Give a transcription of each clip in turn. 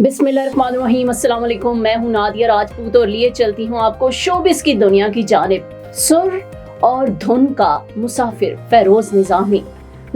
बिस्मिल्लाहिर्रहमानिर्रहीम। अस्सलाम वालेकुम। मैं हूं नादिया राजपूत और लिए चलती हूं आपको शोबिस की दुनिया की जानिब। सुर और धुन का मुसाफिर फेरोज निजामी।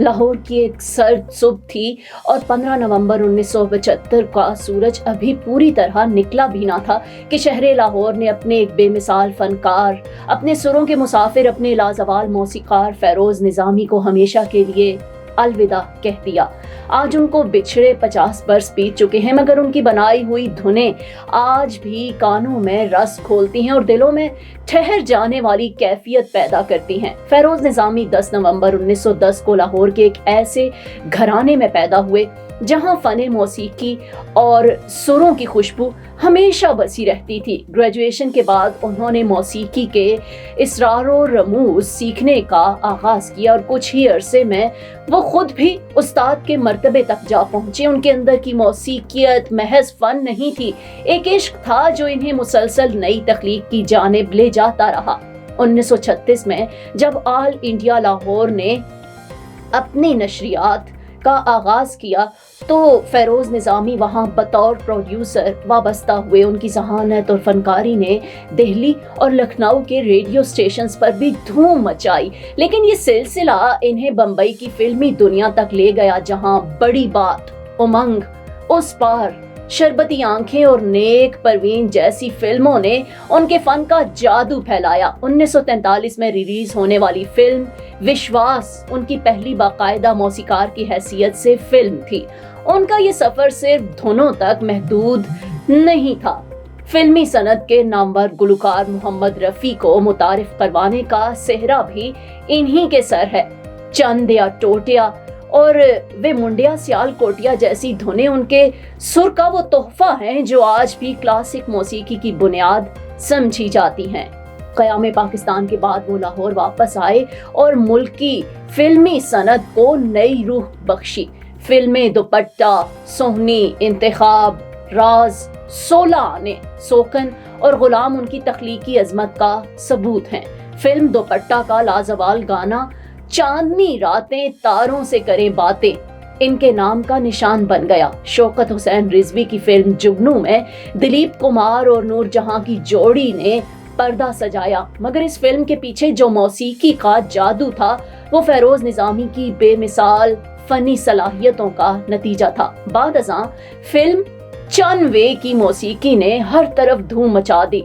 लाहौर की एक सर्द सुबह थी और 15 नवंबर 1975 का सूरज अभी पूरी तरह निकला भी ना था कि शहर लाहौर ने अपने एक बेमिसाल फनकार, अपने सुरों के मुसाफिर, अपने लाजवाल मौसीकार फेरोज निजामी को हमेशा के लिए अलविदा कह दिया। आज उनको बिछड़े 50 बरस बीत चुके हैं, मगर उनकी बनाई हुई धुनें आज भी कानों में रस खोलती हैं और दिलों में ठहर जाने वाली कैफियत पैदा करती हैं। फेरोज निजामी 10 नवंबर 1910 को लाहौर के एक ऐसे घराने में पैदा हुए जहां फने मौसीकी और सुरों की खुशबू हमेशा बसी रहती थी। ग्रेजुएशन के बाद उन्होंने मौसीकी के इसरारो रमूज सीखने का आगाज किया और कुछ ही अरसे में वो खुद भी उस्ताद के मर्तबे तक जा पहुंचे। उनके अंदर की मौसीकियत महज फन नहीं थी, एक इश्क था जो इन्हें मुसलसल नई तख्लीक की जानिब ले जाता रहा। 1936 में जब ऑल इंडिया लाहौर ने अपनी नशरियात का आगाज किया तो फेरोज निजामी वहां बतौर प्रोड्यूसर वाबस्ता हुए। उनकी जहानत और फनकारी ने दिल्ली और लखनऊ के रेडियो स्टेशंस पर भी धूम मचाई, लेकिन ये सिलसिला इन्हें बम्बई की फिल्मी दुनिया तक ले गया, जहां बड़ी बात, उमंग, उस पार, शरबती आंखें और नेक परवीन जैसी फिल्मों ने उनके फन का जादू फैलाया। 1943 में रिलीज होने वाली फिल्म विश्वास उनकी पहली बाकायदा मौसीकार की हैसियत से फिल्म थी। उनका ये सफर सिर्फ धुनों तक महदूद नहीं था। फिल्मी सनत के नामवर गुलकार मोहम्मद रफी को मुतारिफ करवाने का सेहरा भी इन्हीं के सर है। चंद या टोटिया और वे मुंडिया सियाल कोटिया जैसी धुनें उनके सुर का वो तोहफा हैं जो आज भी क्लासिक मौसीकी की बुनियाद समझी जाती हैं। क़याम पाकिस्तान के बाद वो लाहौर वापस आए और मुल्क की फिल्मी सनत को नई रूह बख्शी। फिल्में दुपट्टा, सोहनी, इंतखाब, राज, 16 आने, सोकन और गुलाम उनकी तख्लीकी अजमत का सबूत हैं। फिल्म दुपट्टा का लाजवाल गाना चांदनी रातें तारों से करें बातें इनके नाम का निशान बन गया। शौकत हुसैन रिजवी की फिल्म जुगनू में दिलीप कुमार और नूरजहां की जोड़ी ने पर्दा सजाया, मगर इस फिल्म के पीछे जो मौसीकी का जादू था वो फेरोज निजामी की बेमिसाल फनी सलाहियतों का नतीजा था। बाद अज़ां फिल्म चनवे की मौसीकी ने हर तरफ धूम मचा दी।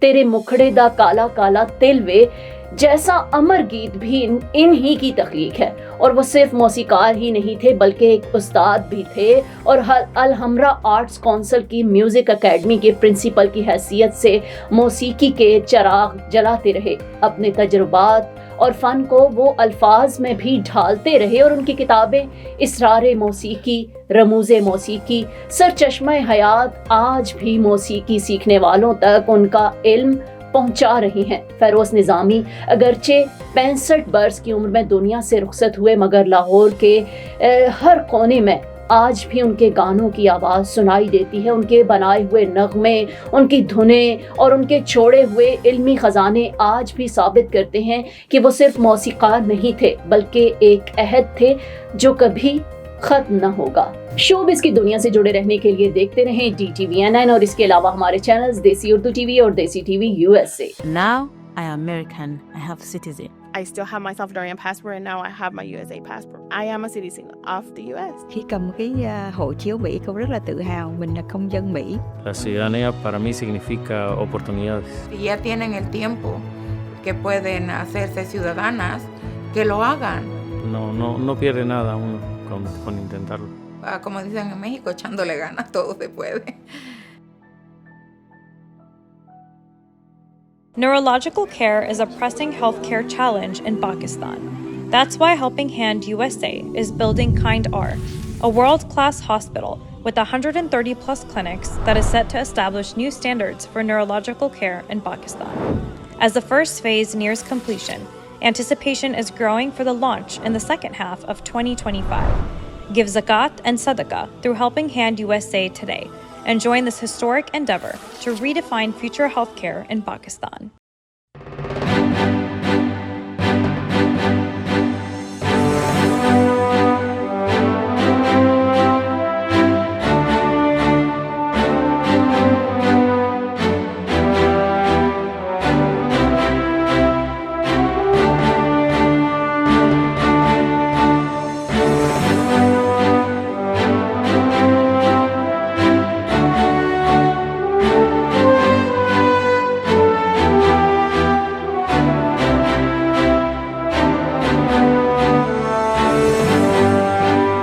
तेरे मुखड़े दा काला काला तिल वे जैसा अमर गीत भी इन ही की तख्लीक है, और वो सिर्फ मौसीकार ही नहीं थे बल्कि एक उस्ताद भी थे और अल हमरा आर्ट्स काउंसिल की म्यूजिक एकेडमी के प्रिंसिपल की हैसियत से मौसीकी के चिराग जलाते रहे। अपने तजुर्बात और फन को वो अल्फाज में भी ढालते रहे और उनकी किताबें इसरारे मौसीकी, रमूज़े मौसीकी, सरचश्मे हयात आज भी मौसीकी सीखने वालों तक उनका इल्म पहुंचा रही हैं। फेरोज निजामी अगरचे 65 बरस की उम्र में दुनिया से रुखसत हुए, मगर लाहौर के हर कोने में आज भी उनके गानों की आवाज़ सुनाई देती है। उनके बनाए हुए नगमे, उनकी धुनें और उनके छोड़े हुए इल्मी खजाने आज भी साबित करते हैं कि वो सिर्फ मौसीकार नहीं थे बल्कि एक अहद थे जो कभी खत्म न होगा। शोबिस की दुनिया से जुड़े रहने के लिए देखते रहें DTV और इसके अलावा हमारे चैनल्स देसी उर्दू टीवी और देसी TV USA। Now I am American. I have citizen. I still have my Salvadorian passport and now I have my USA passport. I am a citizen of the US. Khi cầm cái hộ chiếu Mỹ, cô rất là tự hào mình là công dân Mỹ. La ciudadanía para mí significa oportunidades. Si ya tienen el tiempo que pueden hacerse ciudadanas, que lo hagan. No pierde nada uno con intentarlo. Como dicen en México, echándole ganas, todo se puede. Neurological care is a pressing healthcare challenge in Pakistan. That's why Helping Hand USA is building Kind R, a world-class hospital with 130 plus clinics that is set to establish new standards for neurological care in Pakistan. As the first phase nears completion, anticipation is growing for the launch in the second half of 2025. Give zakat and sadaqah through Helping Hand USA today and join this historic endeavor to redefine future healthcare in Pakistan.